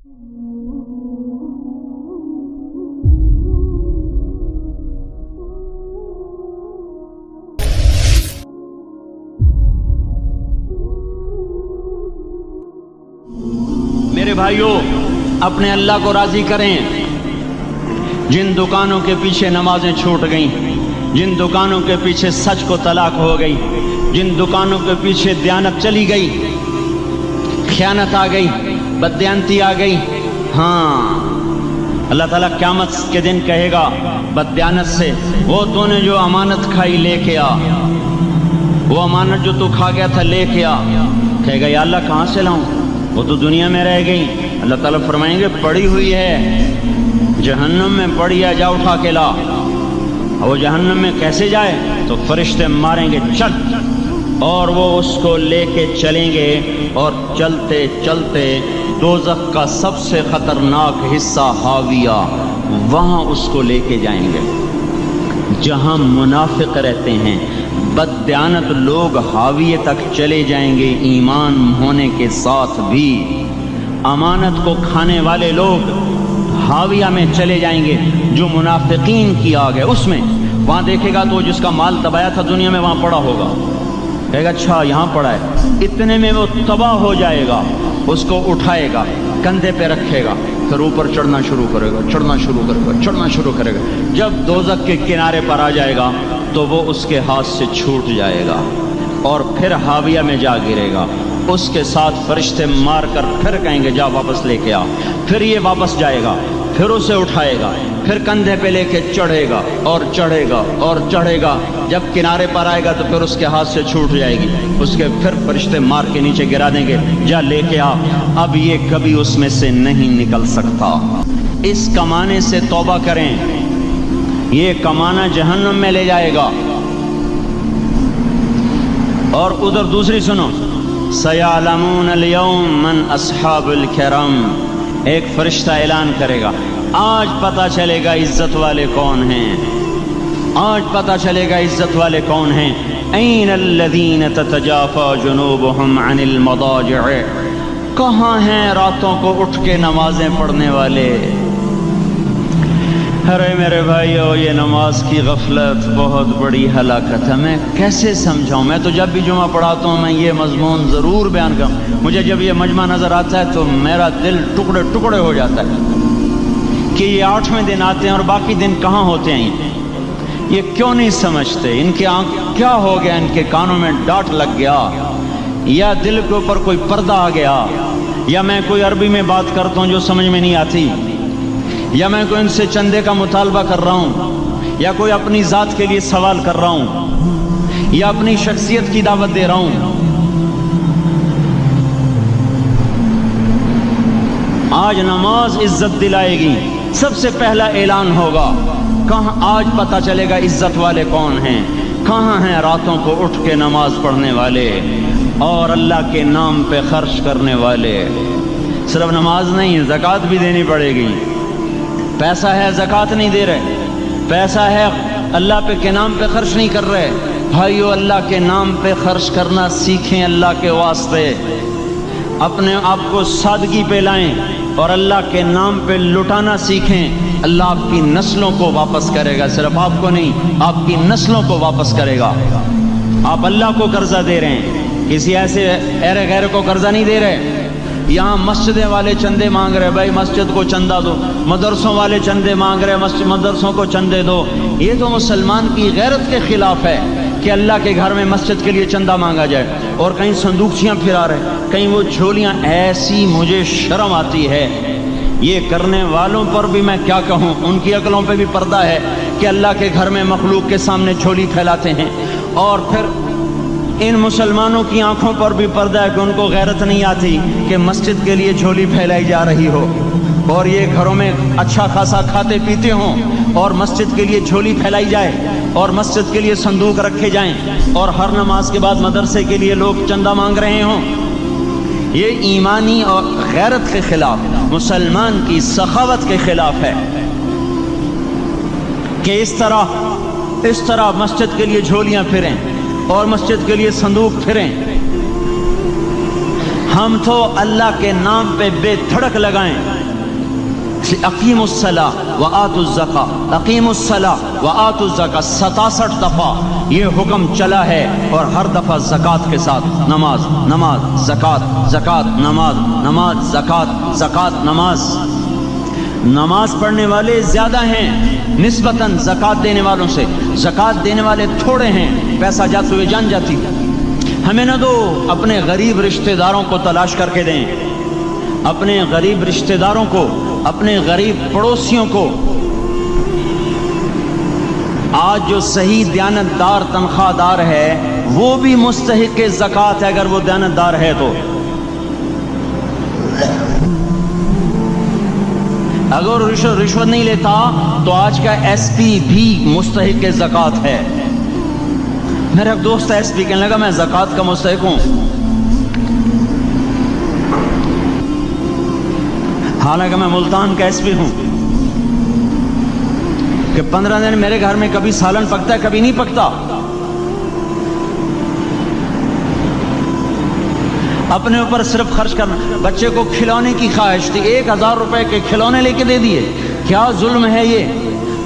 میرے بھائیوں، اپنے اللہ کو راضی کریں۔ جن دکانوں کے پیچھے نمازیں چھوٹ گئیں، جن دکانوں کے پیچھے سچ کو طلاق ہو گئی، جن دکانوں کے پیچھے دیانت چلی گئی، خیانت آ گئی، بددیانتی آ گئی، ہاں اللہ تعالیٰ قیامت کے دن کہے گا بددیانت سے، وہ تو نے جو امانت کھائی لے کے آ، وہ امانت جو تو کھا گیا تھا لے کے آ۔ کہے گا یا اللہ کہاں سے لاؤں، وہ تو دنیا میں رہ گئی۔ اللہ تعالیٰ فرمائیں گے پڑی ہوئی ہے جہنم میں، پڑی ہے، جا اٹھا کے لا۔ وہ جہنم میں کیسے جائے؟ تو فرشتے ماریں گے چل، اور وہ اس کو لے کے چلیں گے، اور چلتے چلتے دوزخ کا سب سے خطرناک حصہ حاویہ، وہاں اس کو لے کے جائیں گے جہاں منافق رہتے ہیں۔ بددیانت لوگ حاویہ تک چلے جائیں گے ایمان ہونے کے ساتھ بھی۔ امانت کو کھانے والے لوگ حاویہ میں چلے جائیں گے، جو منافقین کی آگ ہے اس میں۔ وہاں دیکھے گا تو جس کا مال دبایا تھا دنیا میں وہاں پڑا ہوگا، کہے گا اچھا یہاں پڑا ہے، اتنے میں وہ تباہ ہو جائے گا، اس کو اٹھائے گا، کندھے پہ رکھے گا، پھر اوپر چڑھنا شروع کرے گا، چڑھنا شروع کرے گا، چڑھنا شروع کرے گا۔ جب دوزخ کے کنارے پر آ جائے گا تو وہ اس کے ہاتھ سے چھوٹ جائے گا، اور پھر حاویہ میں جا گرے گا۔ اس کے ساتھ فرشتے مار کر پھر کہیں گے جا واپس لے کے آ۔ پھر یہ واپس جائے گا، پھر اسے اٹھائے گا، پھر کندھے پہ لے کے چڑھے گا اور چڑھے گا اور چڑھے گا۔ جب کنارے پر آئے گا تو پھر اس کے ہاتھ سے چھوٹ جائے گی، اس کے پھر فرشتے مار کے نیچے گرا دیں گے، جا لے کے آ۔ اب یہ کبھی اس میں سے نہیں نکل سکتا۔ اس کمانے سے توبہ کریں، یہ کمانا جہنم میں لے جائے گا۔ اور ادھر دوسری سنو، سَيَعْلَمُونَ الْيَوْمَ مَنْ أَصْحَابُ الْكِرَامِ، ایک فرشتہ اعلان کرے گا آج پتہ چلے گا عزت والے کون ہیں، آج پتہ چلے گا عزت والے کون ہیں۔ أَيْنَ الَّذِينَ تَتَجَافَى جُنُوبُهُمْ عَنِ الْمَضَاجِعِ، کہاں ہیں راتوں کو اٹھ کے نمازیں پڑھنے والے؟ ارے میرے بھائیو، یہ نماز کی غفلت بہت بڑی ہلاکت ہے۔ میں کیسے سمجھاؤں؟ میں تو جب بھی جمعہ پڑھاتا ہوں میں یہ مضمون ضرور بیان کروں۔ مجھے جب یہ مجمع نظر آتا ہے تو میرا دل ٹکڑے ٹکڑے ہو جاتا ہے کہ یہ 8ویں دن آتے ہیں اور باقی دن کہاں ہوتے ہیں؟ یہ کیوں نہیں سمجھتے؟ ان کے آنکھ کیا ہو گیا؟ ان کے کانوں میں ڈانٹ لگ گیا، یا دل کے اوپر کوئی پردہ آ گیا، یا میں کوئی عربی میں بات کرتا ہوں جو سمجھ میں نہیں آتی، یا میں کوئی ان سے چندے کا مطالبہ کر رہا ہوں، یا کوئی اپنی ذات کے لیے سوال کر رہا ہوں، یا اپنی شخصیت کی دعوت دے رہا ہوں۔ آج نماز عزت دلائے گی، سب سے پہلا اعلان ہوگا کہاں، آج پتہ چلے گا عزت والے کون ہیں، کہاں ہیں راتوں کو اٹھ کے نماز پڑھنے والے اور اللہ کے نام پہ خرچ کرنے والے۔ صرف نماز نہیں، زکوٰۃ بھی دینی پڑے گی۔ پیسہ ہے زکوٰۃ نہیں دے رہے، پیسہ ہے اللہ پہ کے نام پہ خرچ نہیں کر رہے۔ بھائیو، اللہ کے نام پہ خرچ کرنا سیکھیں، اللہ کے واسطے اپنے آپ کو سادگی پہ لائیں اور اللہ کے نام پہ لٹانا سیکھیں۔ اللہ آپ کی نسلوں کو واپس کرے گا، صرف آپ کو نہیں، آپ کی نسلوں کو واپس کرے گا۔ آپ اللہ کو قرضہ دے رہے ہیں، کسی ایسے غیر کو قرضہ نہیں دے رہے۔ یہاں مسجدیں والے چندے مانگ رہے، بھائی مسجد کو چندہ دو، مدرسوں والے چندے مانگ رہے، مدرسوں کو چندے دو۔ یہ تو مسلمان کی غیرت کے خلاف ہے کہ اللہ کے گھر میں مسجد کے لیے چندہ مانگا جائے، اور کہیں صندوقچیاں پھرا رہے، کہیں وہ جھولیاں۔ ایسی مجھے شرم آتی ہے، یہ کرنے والوں پر بھی میں کیا کہوں، ان کی عقلوں پہ بھی پردہ ہے کہ اللہ کے گھر میں مخلوق کے سامنے جھولی پھیلاتے ہیں، اور پھر ان مسلمانوں کی آنکھوں پر بھی پردہ ہے کہ ان کو غیرت نہیں آتی کہ مسجد کے لیے جھولی پھیلائی جا رہی ہو، اور یہ گھروں میں اچھا خاصا کھاتے پیتے ہوں اور مسجد کے لیے جھولی پھیلائی جائے اور مسجد کے لیے صندوق رکھے جائیں، اور ہر نماز کے بعد مدرسے کے لیے لوگ چندہ مانگ رہے ہوں۔ یہ ایمانی اور غیرت کے خلاف، مسلمان کی سخاوت کے خلاف ہے کہ اس طرح مسجد کے لیے جھولیاں پھریں اور مسجد کے لیے صندوق پھریں۔ ہم تو اللہ کے نام پہ بے دھڑک لگائیں. اقیم الصلاۃ وآتوا الزکاۃ، اقیم الصلاۃ وآتوا الزکاۃ 67 دفعہ یہ حکم چلا ہے، اور ہر دفعہ زکوٰۃ کے ساتھ. نماز نماز زکوٰۃ زکوٰۃ نماز نماز زکوٰۃ زکوٰۃ نماز. نماز پڑھنے والے زیادہ ہیں نسبتاً زکوٰۃ دینے والوں سے، زکوٰۃ دینے والے تھوڑے ہیں. پیسہ جاتے ہوئے جان جاتی. ہمیں نہ دو، اپنے غریب رشتہ داروں کو تلاش کر کے دیں، اپنے غریب رشتہ داروں کو، اپنے غریب پڑوسیوں کو. آج جو صحیح دیانت دار تنخواہ دار ہے وہ بھی مستحق زکوٰۃ ہے اگر وہ دیانت دار ہے تو. اگر رشوت نہیں لیتا تو آج کا ایس پی بھی مستحق زکوٰۃ ہے. میرا ایک دوست ایس پی کہنے لگا میں زکوٰۃ کا مستحق ہوں، حالانکہ میں ملتان کا ایس پی ہوں. کہ 15 دن میرے گھر میں کبھی سالن پکتا ہے کبھی نہیں پکتا. اپنے اوپر صرف خرچ کرنا. بچے کو کھلونے کی خواہش تھی، 1000 روپے کے کھلونے لے کے دے دیے. کیا ظلم ہے یہ؟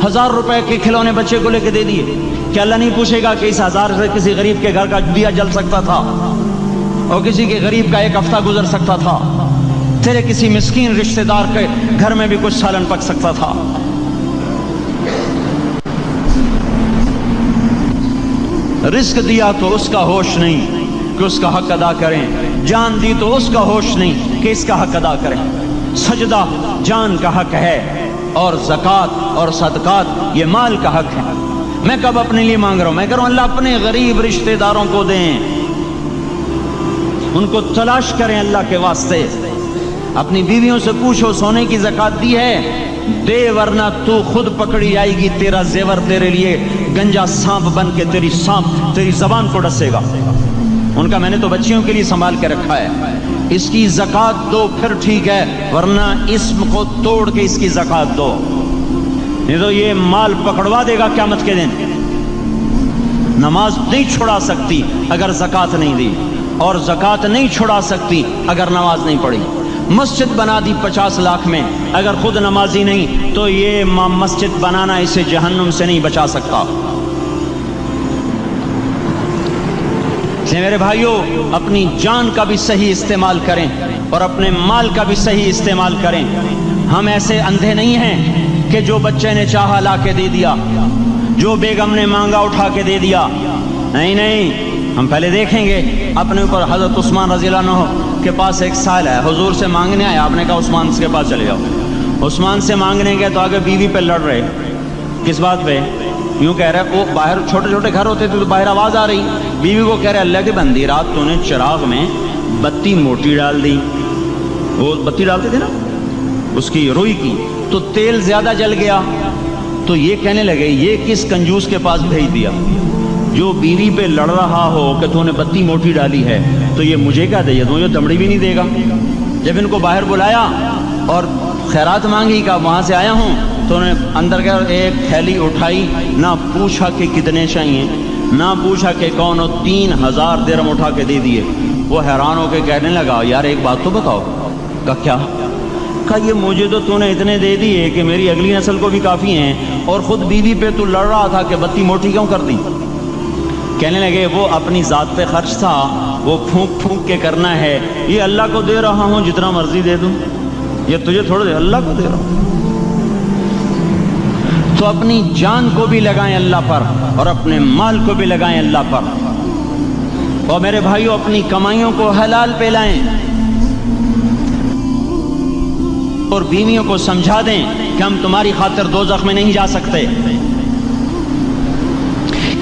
1000 روپے کے کھلونے بچے کو لے کے دے دیے. کیا اللہ نہیں پوچھے گا کہ اس 1000 سے کسی غریب کے گھر کا دیا جل سکتا تھا، اور کسی کے غریب کا ایک ہفتہ گزر سکتا تھا، تیرے کسی مسکین رشتہ دار کے گھر میں بھی کچھ سالن پک سکتا تھا. رزق دیا تو اس کا ہوش نہیں کہ اس کا حق ادا کریں، جان دی تو اس کا ہوش نہیں کہ اس کا حق ادا کریں. سجدہ جان کا حق ہے، اور زکوٰۃ اور صدقات یہ مال کا حق ہے. میں کب اپنے لیے مانگ رہا ہوں؟ میں کہہ رہا ہوں اللہ اپنے غریب رشتہ داروں کو دیں، ان کو تلاش کریں اللہ کے واسطے. اپنی بیویوں سے پوچھو سونے کی زکوٰۃ دی ہے؟ دے، ورنہ تو خود پکڑی جائے گی، تیرا زیور تیرے لیے گنجا سانپ بن کے تیری زبان کو ڈسے گا. ان کا میں نے تو بچیوں کے لیے سنبھال کے رکھا ہے. اس کی زکوٰۃ دو پھر ٹھیک ہے، ورنہ اسم کو توڑ کے اس کی زکوٰۃ دو، نہیں تو یہ مال پکڑوا دے گا قیامت کے دن. نماز نہیں چھڑا سکتی اگر زکوٰۃ نہیں دی، اور زکوٰۃ نہیں چھڑا سکتی اگر نماز نہیں پڑھی. مسجد بنا دی 50 لاکھ میں، اگر خود نمازی نہیں تو یہ مسجد بنانا اسے جہنم سے نہیں بچا سکتا. میرے بھائیوں، اپنی جان کا بھی صحیح استعمال کریں اور اپنے مال کا بھی صحیح استعمال کریں. ہم ایسے اندھے نہیں ہیں کہ جو بچے نے چاہا لا کے دے دیا، جو بیگم نے مانگا اٹھا کے دے دیا. نہیں نہیں، ہم پہلے دیکھیں گے اپنے اوپر. حضرت عثمان رضی اللہ عنہ کے پاس ایک سائل ہے، حضور سے مانگنے آیا. آپ نے کہا عثمان کے پاس چلے جاؤ. عثمان سے مانگنے گئے تو آگے بیوی پہ لڑ رہے. کس بات پہ؟ یوں کہہ رہے وہ باہر چھوٹے چھوٹے گھر ہوتے تھے تو باہر آواز آ رہی. بیوی کو کہہ رہے اللہ کی بندی، رات تو نے چراغ میں بتی موٹی ڈال دی. وہ بتی ڈالتے تھے نا اس کی روئی کی، تو تیل زیادہ جل گیا. تو یہ کہنے لگے یہ کس کنجوس کے پاس بھیج دیا؟ جو بیوی پہ لڑ رہا ہو کہ تو نے بتی موٹی ڈالی ہے تو یہ مجھے کیا دے گا؟ یہ دمڑی بھی نہیں دے گا. جب ان کو باہر بلایا اور خیرات مانگی کہ وہاں سے آیا ہوں، تو انہوں نے اندر گیا، ایک تھیلی اٹھائی، نہ پوچھا کہ کتنے چاہیے، نہ پوچھا کہ کون ہو، 3000 درہم اٹھا کے دے دیے. وہ حیران ہو کے کہنے لگا یار ایک بات تو بتاؤ. کہا کیا؟ کہا یہ مجھے تو نے اتنے دے دیے کہ میری اگلی نسل کو بھی کافی ہیں، اور خود بیوی پہ تو لڑ رہا تھا کہ بتی موٹی کیوں کر دی. کہنے لگے وہ اپنی ذات پہ خرچ تھا، وہ پھونک پھونک کے کرنا ہے. یہ اللہ کو دے رہا ہوں جتنا مرضی دے دوں، یہ تجھے تھوڑا دے، اللہ کو دے رہا ہوں. تو اپنی جان کو بھی لگائیں اللہ پر اور اپنے مال کو بھی لگائیں اللہ پر. اور میرے بھائیوں اپنی کمائیوں کو حلال پہ لائیں، اور بیویوں کو سمجھا دیں کہ ہم تمہاری خاطر دوزخ میں نہیں جا سکتے.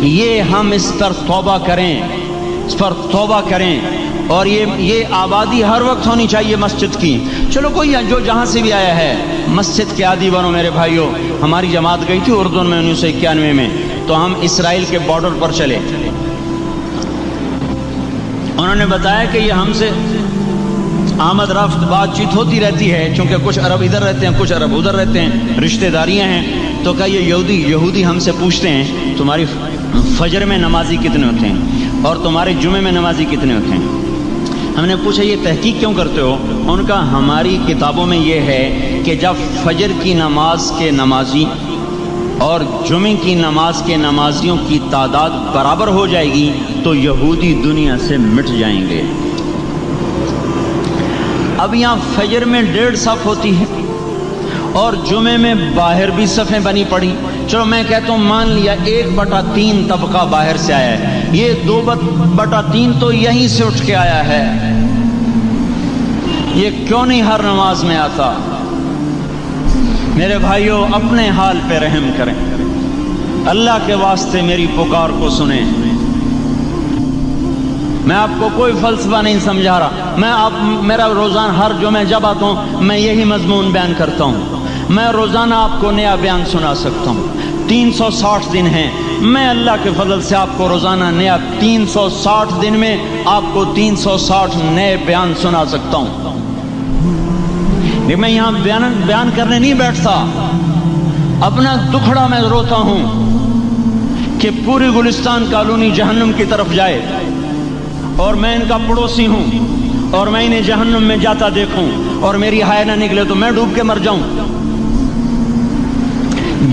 یہ ہم اس پر توبہ کریں، اس پر توبہ کریں. اور یہ آبادی ہر وقت ہونی چاہیے مسجد کی. چلو کوئی جو جہاں سے بھی آیا ہے مسجد کے عادی بنو. میرے بھائیوں ہماری جماعت گئی تھی اردن میں 1991 میں، تو ہم اسرائیل کے بارڈر پر چلے. انہوں نے بتایا کہ یہ ہم سے آمد رفت بات چیت ہوتی رہتی ہے، چونکہ کچھ عرب ادھر رہتے ہیں کچھ عرب ادھر رہتے ہیں، رشتہ داریاں ہیں. تو کہا یہ یہودی ہم سے پوچھتے ہیں تمہاری فجر میں نمازی کتنے ہوتے ہیں اور تمہارے جمعے میں نمازی کتنے ہوتے ہیں. ہم نے پوچھا یہ تحقیق کیوں کرتے ہو؟ ان کا ہماری کتابوں میں یہ ہے کہ جب فجر کی نماز کے نمازی اور جمعے کی نماز کے نمازیوں کی تعداد برابر ہو جائے گی تو یہودی دنیا سے مٹ جائیں گے۔ اب یہاں فجر میں 1.5 صف ہوتی ہے اور جمعے میں باہر بھی صفیں بنی پڑی، چلو میں کہتا ہوں مان لیا 1/3 طبقہ باہر سے آیا ہے، یہ 2/3 تو یہیں سے اٹھ کے آیا ہے، یہ کیوں نہیں ہر نماز میں آتا؟ میرے بھائیوں اپنے حال پہ رحم کریں، اللہ کے واسطے میری پکار کو سنیں۔ میں آپ کو کوئی فلسفہ نہیں سمجھا رہا، میرا روزانہ ہر جمعہ جب آتا ہوں میں یہی مضمون بیان کرتا ہوں، میں روزانہ آپ کو نیا بیان سنا سکتا ہوں۔ 360 دن ہیں، میں اللہ کے فضل سے آپ کو روزانہ نیا 360 دن میں آپ کو 360 نئے بیان سنا سکتا ہوں۔ میں یہاں بیان کرنے نہیں بیٹھتا، اپنا دکھڑا میں روتا ہوں کہ پوری گلستان کالونی جہنم کی طرف جائے اور میں ان کا پڑوسی ہوں اور میں انہیں جہنم میں جاتا دیکھوں اور میری ہائے نہ نکلے تو میں ڈوب کے مر جاؤں۔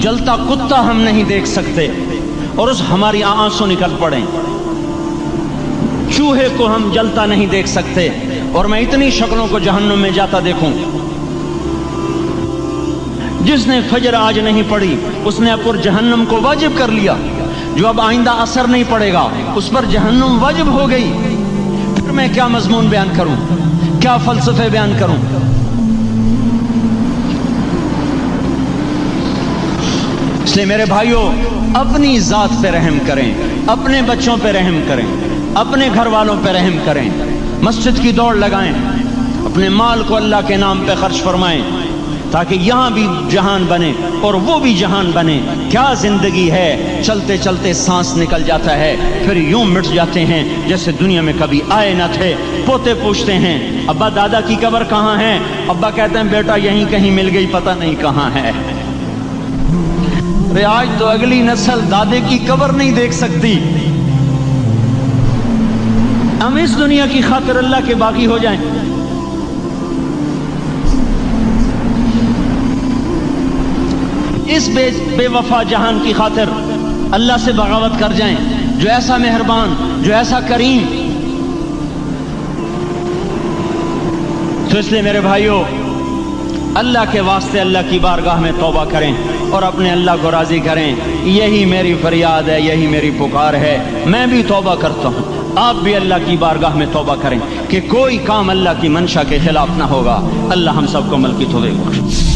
جلتا کتا ہم نہیں دیکھ سکتے اور اس ہماری آنسو نکل پڑیں، چوہے کو ہم جلتا نہیں دیکھ سکتے اور میں اتنی شکلوں کو جہنم میں جاتا دیکھوں۔ جس نے فجر آج نہیں پڑھی اس نے پر جہنم کو واجب کر لیا، جو اب آئندہ اثر نہیں پڑے گا اس پر جہنم واجب ہو گئی، پھر میں کیا مضمون بیان کروں، کیا فلسفے بیان کروں؟ اس لیے میرے بھائیوں اپنی ذات پہ رحم کریں، اپنے بچوں پہ رحم کریں، اپنے گھر والوں پہ رحم کریں، مسجد کی دوڑ لگائیں، اپنے مال کو اللہ کے نام پہ خرچ فرمائیں تاکہ یہاں بھی جہان بنے اور وہ بھی جہان بنے۔ کیا زندگی ہے، چلتے چلتے سانس نکل جاتا ہے پھر یوں مٹ جاتے ہیں جیسے دنیا میں کبھی آئے نہ تھے۔ پوتے پوچھتے ہیں ابا دادا کی قبر کہاں ہے؟ ابا کہتے ہیں بیٹا یہیں کہیں مل گئی، پتہ نہیں کہاں ہے۔ آج تو اگلی نسل دادے کی قبر نہیں دیکھ سکتی، ہم اس دنیا کی خاطر اللہ کے باقی ہو جائیں۔ اس بے وفا جہان کی خاطر اللہ سے بغاوت کر جائیں جو ایسا مہربان، جو ایسا کریم۔ تو اس لیے میرے بھائیوں اللہ کے واسطے اللہ کی بارگاہ میں توبہ کریں اور اپنے اللہ کو راضی کریں، یہی میری فریاد ہے، یہی میری پکار ہے۔ میں بھی توبہ کرتا ہوں، آپ بھی اللہ کی بارگاہ میں توبہ کریں کہ کوئی کام اللہ کی منشا کے خلاف نہ ہوگا۔ اللہ ہم سب کو عمل کی توفیق بخشے۔